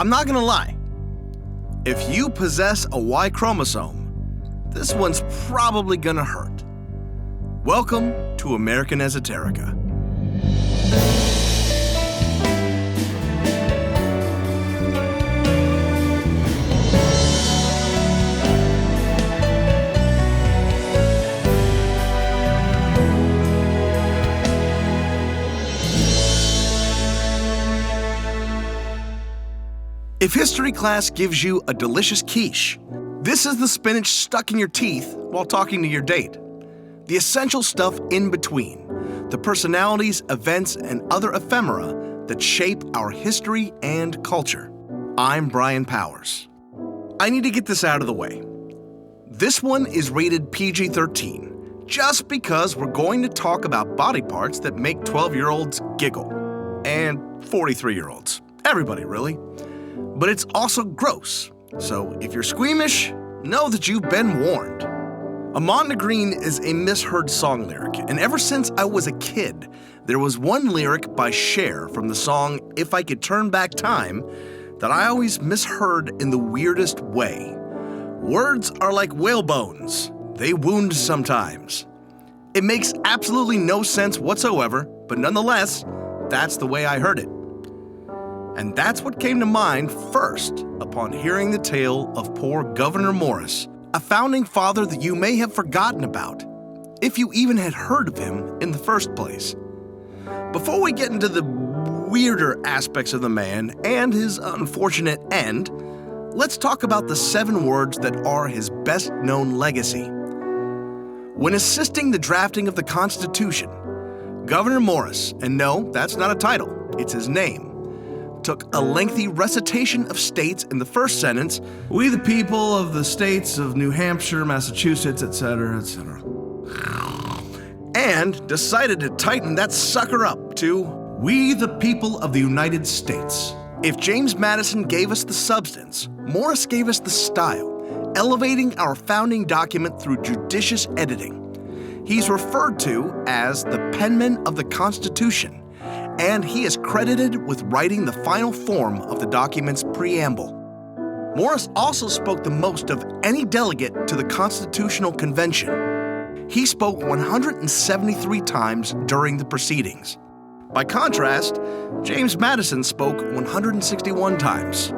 I'm not gonna lie. If you possess a Y chromosome, this one's probably gonna hurt. Welcome to American Esoterica. If history class gives you a delicious quiche, this is the spinach stuck in your teeth while talking to your date. The essential stuff in between, the personalities, events, and other ephemera that shape our history and culture. I'm Brian Powers. I need to get this out of the way. This one is rated PG-13, just because we're going to talk about body parts that make 12-year-olds giggle. And 43-year-olds. Everybody, really. But it's also gross, so if you're squeamish, know that you've been warned. Amanda Green is a misheard song lyric, and ever since I was a kid, there was one lyric by Cher from the song If I Could Turn Back Time that I always misheard in the weirdest way. Words are like whale bones. They wound sometimes. It makes absolutely no sense whatsoever, but nonetheless, that's the way I heard it. And that's what came to mind first upon hearing the tale of poor Gouverneur Morris, a founding father that you may have forgotten about, if you even had heard of him in the first place. Before we get into the weirder aspects of the man and his unfortunate end, let's talk about the 7 words that are his best-known legacy. When assisting the drafting of the Constitution, Gouverneur Morris, and no, that's not a title, it's his name, took a lengthy recitation of states in the first sentence, "We the people of the states of New Hampshire, Massachusetts, etc., etc." and decided to tighten that sucker up to, "We the people of the United States." If James Madison gave us the substance, Morris gave us the style, elevating our founding document through judicious editing. He's referred to as the penman of the Constitution, and he is credited with writing the final form of the document's preamble. Morris also spoke the most of any delegate to the Constitutional Convention. He spoke 173 times during the proceedings. By contrast, James Madison spoke 161 times.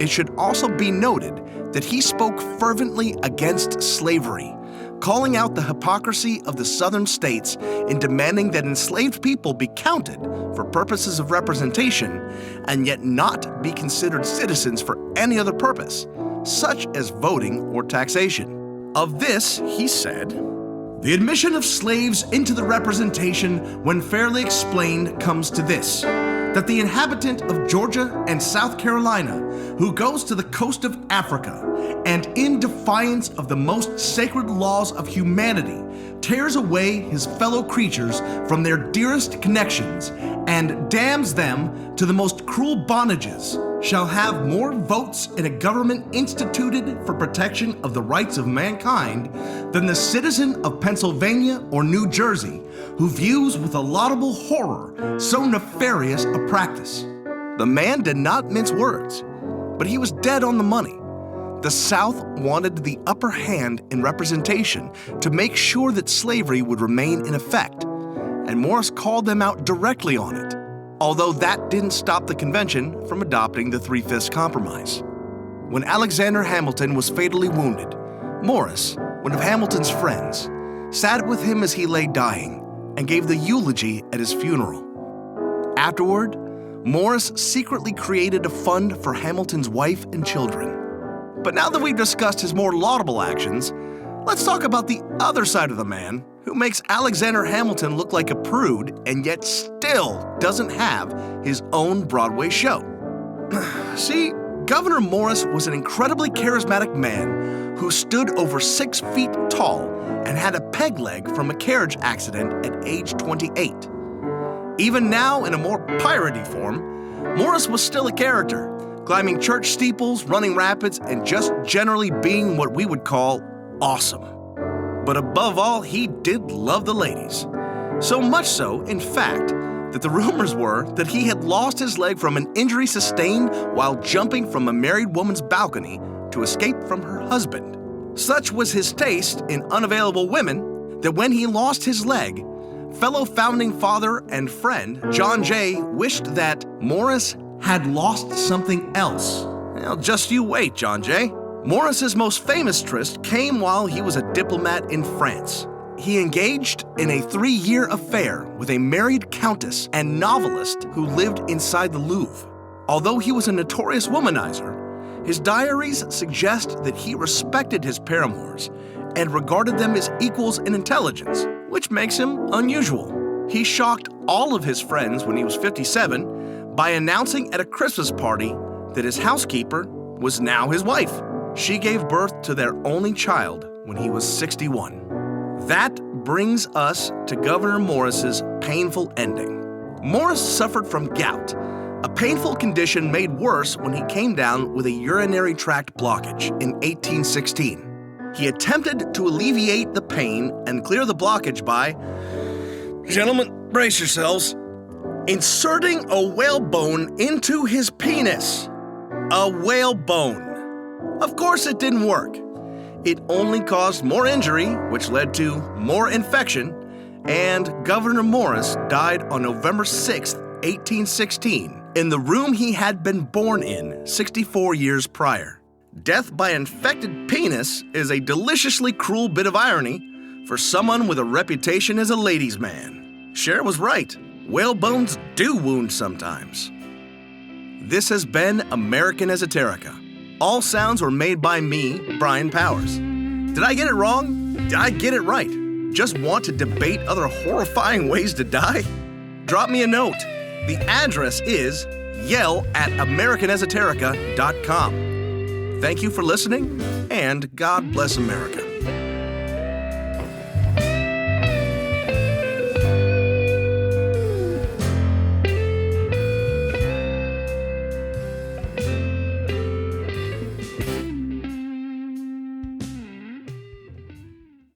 It should also be noted that he spoke fervently against slavery, calling out the hypocrisy of the southern states in demanding that enslaved people be counted for purposes of representation and yet not be considered citizens for any other purpose, such as voting or taxation. Of this, he said, "The admission of slaves into the representation, when fairly explained, comes to this, that the inhabitant of Georgia and South Carolina, who goes to the coast of Africa, and in defiance of the most sacred laws of humanity, tears away his fellow creatures from their dearest connections, and damns them to the most cruel bondages, shall have more votes in a government instituted for protection of the rights of mankind than the citizen of Pennsylvania or New Jersey, who views with a laudable horror so nefarious a practice." The man did not mince words, but he was dead on the money. The South wanted the upper hand in representation to make sure that slavery would remain in effect, and Morris called them out directly on it, although that didn't stop the convention from adopting the 3/5 compromise. When Alexander Hamilton was fatally wounded, Morris, one of Hamilton's friends, sat with him as he lay dying and gave the eulogy at his funeral. Afterward, Morris secretly created a fund for Hamilton's wife and children. But now that we've discussed his more laudable actions, let's talk about the other side of the man who makes Alexander Hamilton look like a prude and yet still doesn't have his own Broadway show. See, Gouverneur Morris was an incredibly charismatic man who stood over 6 feet tall and had a peg leg from a carriage accident at age 28. Even now, in a more piratey form, Morris was still a character, climbing church steeples, running rapids, and just generally being what we would call awesome. But above all, he did love the ladies. So much so, in fact, that the rumors were that he had lost his leg from an injury sustained while jumping from a married woman's balcony to escape from her husband. Such was his taste in unavailable women that when he lost his leg, fellow founding father and friend John Jay wished that Morris had lost something else. Well, just you wait, John Jay. Morris's most famous tryst came while he was a diplomat in France. He engaged in a 3-year affair with a married countess and novelist who lived inside the Louvre. Although he was a notorious womanizer, his diaries suggest that he respected his paramours and regarded them as equals in intelligence, which makes him unusual. He shocked all of his friends when he was 57 by announcing at a Christmas party that his housekeeper was now his wife. She gave birth to their only child when he was 61. That brings us to Gouverneur Morris's painful ending. Morris suffered from gout, a painful condition made worse when he came down with a urinary tract blockage in 1816. He attempted to alleviate the pain and clear the blockage by, gentlemen, brace yourselves, inserting a whalebone into his penis. A whalebone. Of course it didn't work. It only caused more injury, which led to more infection, and Gouverneur Morris died on November 6, 1816, in the room he had been born in 64 years prior. Death by infected penis is a deliciously cruel bit of irony for someone with a reputation as a ladies' man. Cher was right. Whalebones do wound sometimes. This has been American Esoterica. All sounds were made by me, Brian Powers. Did I get it wrong? Did I get it right? Just want to debate other horrifying ways to die? Drop me a note. The address is yell@americanesoterica.com. Thank you for listening, and God bless America.